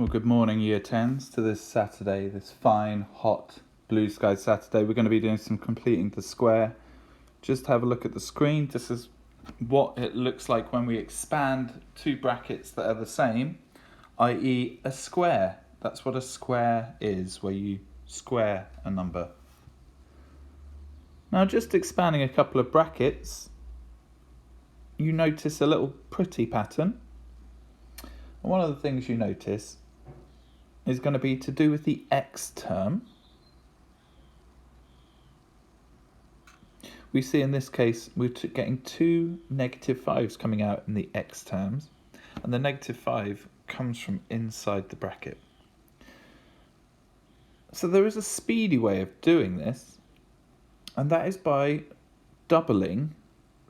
Well, good morning, Year 10s, to this Saturday, this fine, hot, blue sky Saturday. We're going to be doing some completing the square. Just have a look at the screen. This is what it looks like when we expand two brackets that are the same, i.e. a square. That's what a square is, where you square a number. Now, just expanding a couple of brackets, you notice a little pretty pattern. And one of the things you notice is going to be to do with the x term. We see in this case we're getting two -5's coming out in the x terms, and the -5 comes from inside the bracket. So there is a speedy way of doing this, and that is by doubling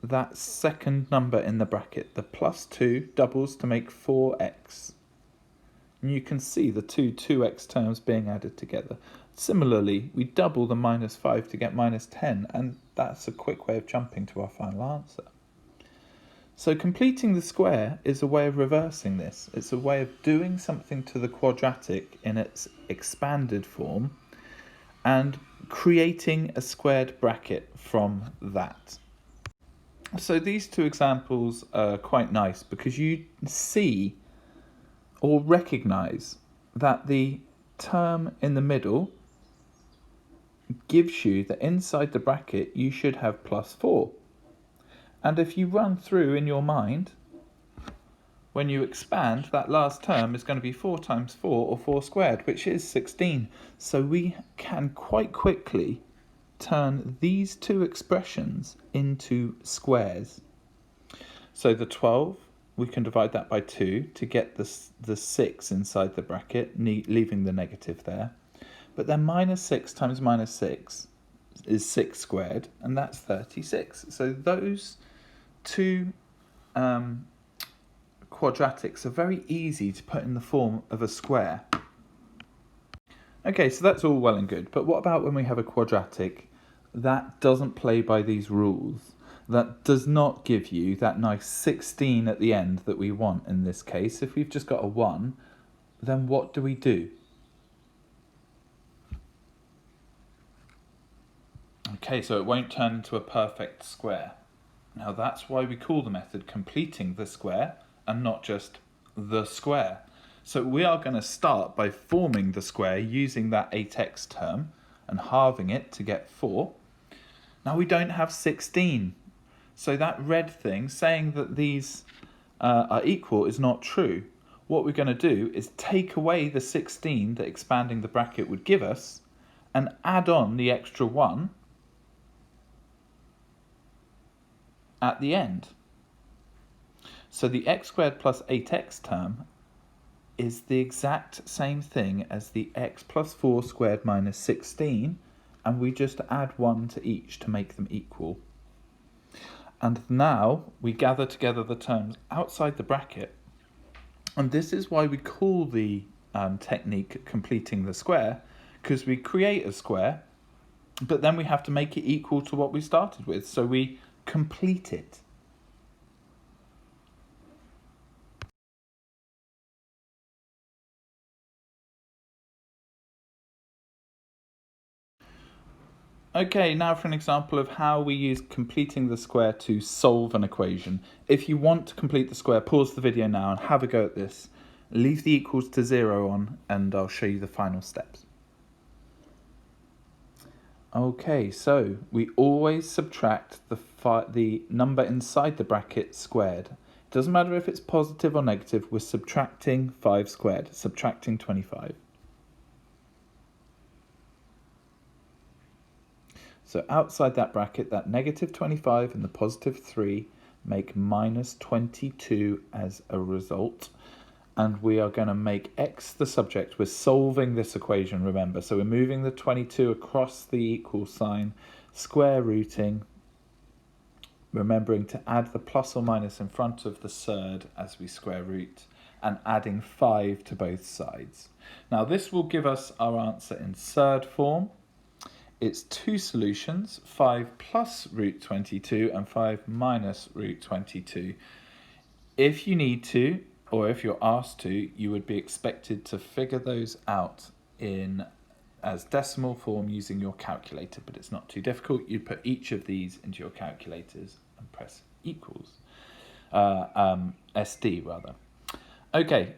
that second number in the bracket. The +2 doubles to make 4x. And you can see the two 2x terms being added together. Similarly, we double the -5 to get -10, and that's a quick way of jumping to our final answer. So completing the square is a way of reversing this. It's a way of doing something to the quadratic in its expanded form and creating a squared bracket from that. So these two examples are quite nice because you see or recognise that the term in the middle gives you that inside the bracket you should have +4. And if you run through in your mind, when you expand, that last term is going to be 4 times 4, or 4 squared, which is 16. So we can quite quickly turn these two expressions into squares. So the 12, we can divide that by 2 to get the 6 inside the bracket, leaving the negative there. But then -6 times -6 is 6 squared, and that's 36. So those two quadratics are very easy to put in the form of a square. Okay, so that's all well and good, but what about when we have a quadratic that doesn't play by these rules? That does not give you that nice 16 at the end that we want in this case. If we've just got a 1, then what do we do? Okay, so it won't turn into a perfect square. Now that's why we call the method completing the square and not just the square. So we are going to start by forming the square using that 8x term and halving it to get 4. Now we don't have 16. So that red thing saying that these are equal is not true. What we're going to do is take away the 16 that expanding the bracket would give us and add on the extra 1 at the end. So the x squared plus 8x term is the exact same thing as the x plus 4 squared minus 16, and we just add 1 to each to make them equal. And now we gather together the terms outside the bracket, and this is why we call the technique completing the square, because we create a square, but then we have to make it equal to what we started with, so we complete it. Okay, now for an example of how we use completing the square to solve an equation. If you want to complete the square, pause the video now and have a go at this. Leave the equals to 0 on and I'll show you the final steps. Okay, so we always subtract the number inside the bracket squared. It doesn't matter if it's positive or negative, we're subtracting 5 squared, subtracting 25. So outside that bracket, that -25 and the +3 make -22 as a result. And we are going to make x the subject. We're solving this equation, remember. So we're moving the 22 across the equal sign, square rooting, remembering to add the plus or minus in front of the surd as we square root, and adding 5 to both sides. Now this will give us our answer in surd form. It's two solutions, 5 plus root 22 and 5 minus root 22. If you need to, or if you're asked to, you would be expected to figure those out in as decimal form using your calculator, but it's not too difficult. You put each of these into your calculators and press equals. SD rather. Okay,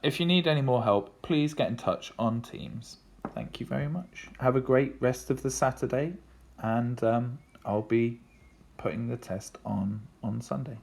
if you need any more help, please get in touch on Teams. Thank you very much. Have a great rest of the Saturday, and I'll be putting the test on Sunday.